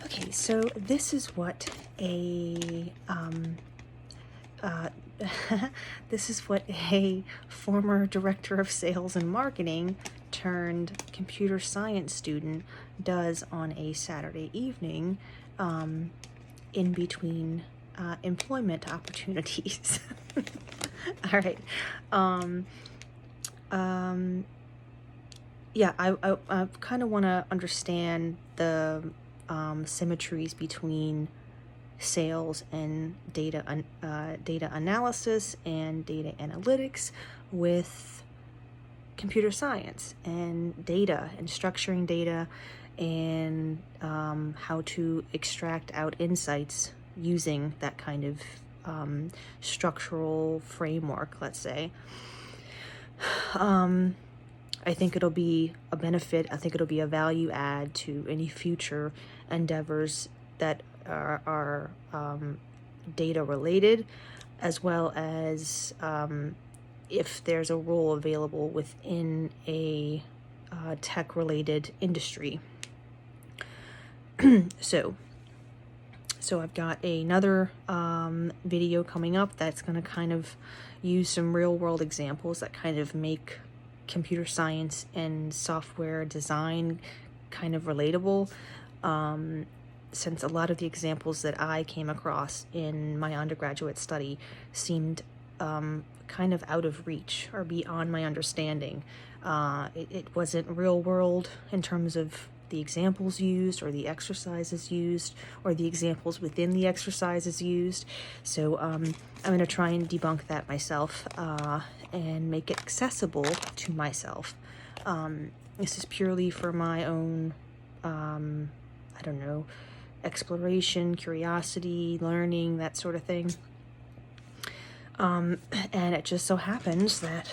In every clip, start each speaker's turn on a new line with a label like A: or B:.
A: Okay, so this is what a uh, this is what a former director of sales and marketing turned computer science student does on a Saturday evening, in between employment opportunities. All right. Yeah, I kind of want to understand the symmetries between sales and data analysis and data analytics with computer science and data and structuring data and how to extract out insights using that kind of structural framework, let's say. I think it'll be a benefit. I think it'll be a value add to any future endeavors that are data related, as well as if there's a role available within a tech related industry. So I've got another video coming up that's going to kind of use some real world examples that kind of make computer science and software design kind of relatable, since a lot of the examples that I came across in my undergraduate study seemed kind of out of reach or beyond my understanding. It wasn't real world in terms of the examples used or the exercises used or the examples within the exercises used. So I'm going to try and debunk that myself and make it accessible to myself. This is purely for my own, I don't know, exploration, curiosity, learning, that sort of thing. And it just so happens that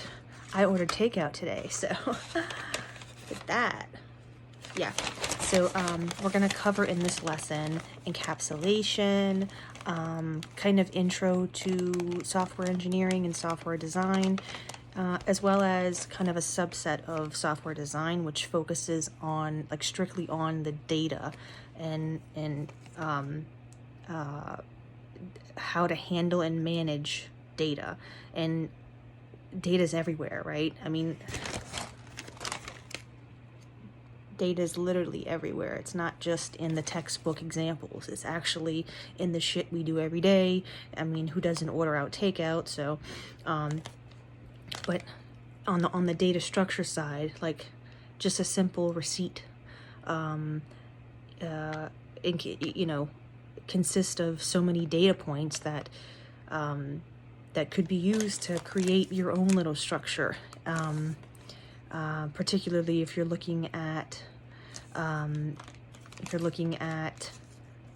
A: I ordered takeout today, so with that, yeah. So we're going to cover in this lesson encapsulation, kind of intro to software engineering and software design, as well as kind of a subset of software design, which focuses on strictly on the data and how to handle and manage data. And data's everywhere, right? I mean, data is literally everywhere. It's not just in the textbook examples. It's actually in the shit we do every day. I mean, who doesn't order out takeout? So, but on the data structure side, like just a simple receipt, consist of so many data points that that could be used to create your own little structure. Particularly if you're looking at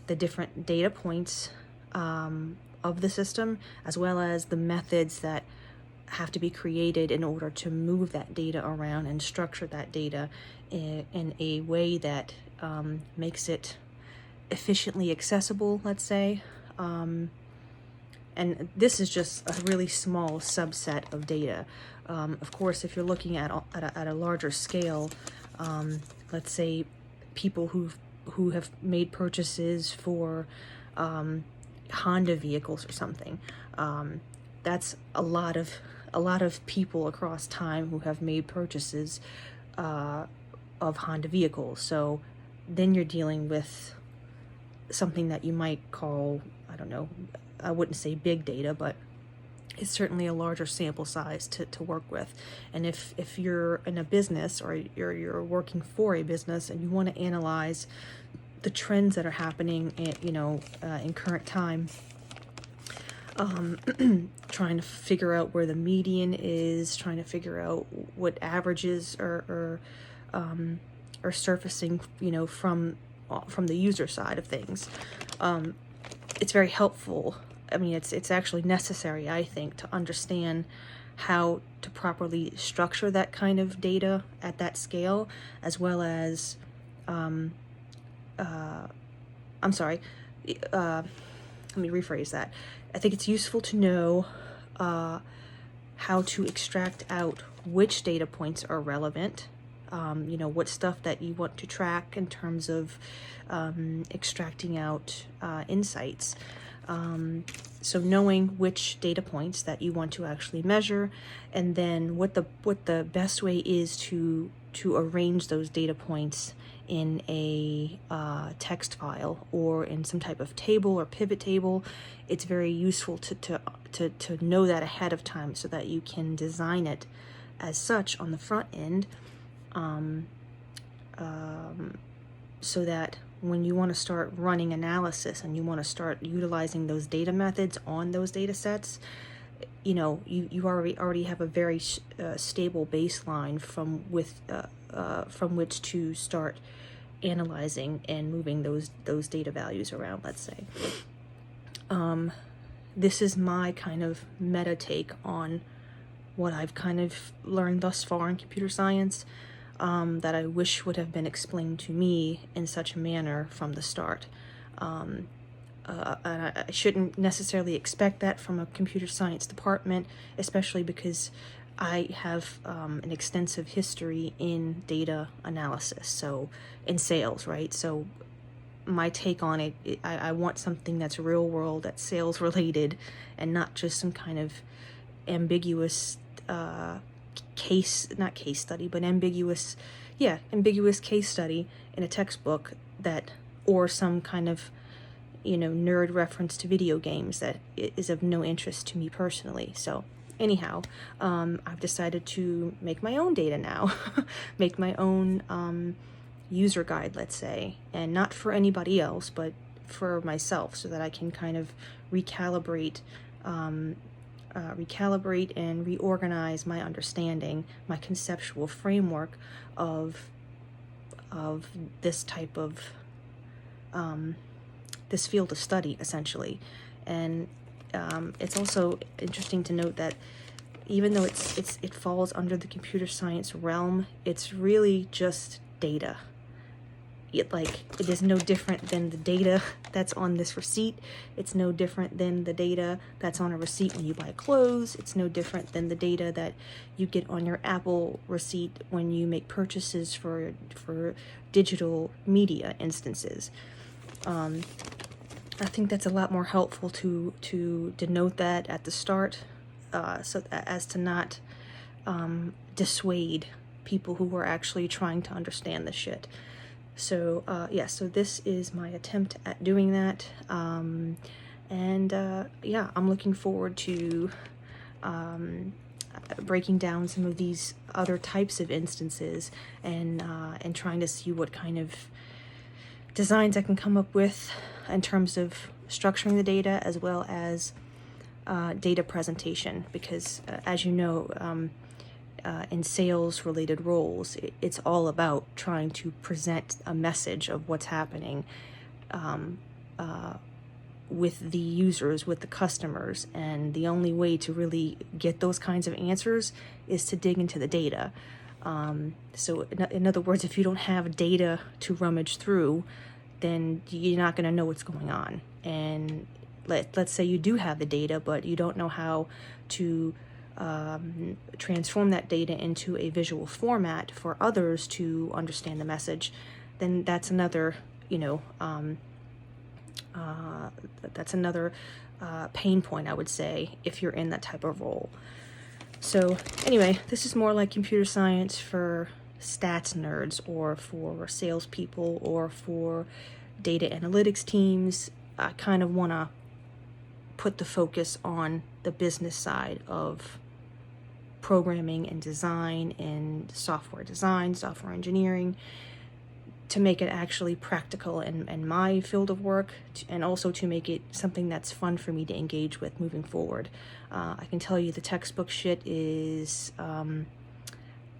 A: the different data points of the system, as well as the methods that have to be created in order to move that data around and structure that data in a way that makes it efficiently accessible, let's say. And this is just a really small subset of data. Of course, if you're looking at a larger scale, let's say people who have made purchases for Honda vehicles or something, that's a lot of people across time who have made purchases of Honda vehicles. So then you're dealing with something that you might call, I don't know, I wouldn't say big data, but it's certainly a larger sample size to work with. And if you're in a business or you're working for a business and you want to analyze the trends that are happening in current time, trying to figure out where the median is, trying to figure out what averages are surfacing, from the user side of things, it's very helpful. I mean, it's actually necessary, I think, to understand how to properly structure that kind of data at that scale, as well as, let me rephrase that. I think it's useful to know how to extract out which data points are relevant, what stuff that you want to track in terms of extracting out insights. So knowing which data points that you want to actually measure, and then what the best way is to arrange those data points in a text file or in some type of table or pivot table. It's very useful to know that ahead of time so that you can design it as such on the front end, so that when you want to start running analysis and you want to start utilizing those data methods on those data sets, you already have a very stable baseline from which to start analyzing and moving those data values around, let's say. This is my kind of meta take on what I've kind of learned thus far in computer science, that I wish would have been explained to me in such a manner from the start. And I shouldn't necessarily expect that from a computer science department, especially because I have an extensive history in data analysis, so in sales, right? So my take on it, I want something that's real world, that's sales related, and not just some kind of ambiguous not case study, but ambiguous case study in a textbook, that, or some kind of nerd reference to video games that is of no interest to me personally. So anyhow, I've decided to make my own data now, make my own user guide, let's say, and not for anybody else, but for myself, so that I can kind of recalibrate and reorganize my understanding, my conceptual framework of this type of this field of study, essentially. And it's also interesting to note that even though it falls under the computer science realm, it's really just data. It is no different than the data that's on this receipt. It's no different than the data that's on a receipt when you buy clothes. It's no different than the data that you get on your Apple receipt when you make purchases for digital media instances. I think that's a lot more helpful to denote that at the start, so as to not dissuade people who are actually trying to understand this shit. So so this is my attempt at doing that, and I'm looking forward to breaking down some of these other types of instances, and trying to see what kind of designs I can come up with in terms of structuring the data, as well as data presentation, because as you know, in sales related roles, it's all about trying to present a message of what's happening with the users, with the customers, and the only way to really get those kinds of answers is to dig into the data. So in other words, if you don't have data to rummage through, then you're not going to know what's going on. And let's say you do have the data, but you don't know how to transform that data into a visual format for others to understand the message, then that's another, pain point, I would say, if you're in that type of role. So anyway, this is more like computer science for stats nerds, or for salespeople, or for data analytics teams. I kind of want to put the focus on the business side of programming and design and software design, software engineering, to make it actually practical in my field of work, and also to make it something that's fun for me to engage with moving forward. I can tell you the textbook shit is,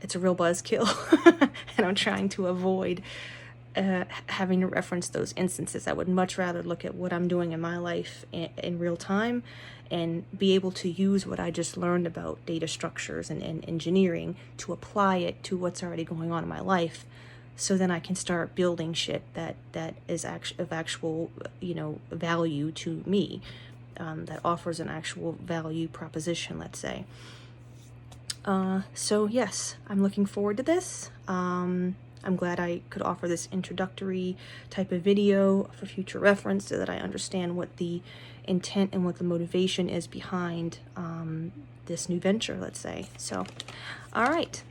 A: it's a real buzzkill, and I'm trying to avoid having to reference those instances. I would much rather look at what I'm doing in my life in real time, and be able to use what I just learned about data structures and engineering to apply it to what's already going on in my life, so then I can start building shit that is of actual value to me, that offers an actual value proposition, let's say. So yes, I'm looking forward to this. I'm glad I could offer this introductory type of video for future reference so that I understand what the intent and what the motivation is behind this new venture, let's say. So, all right.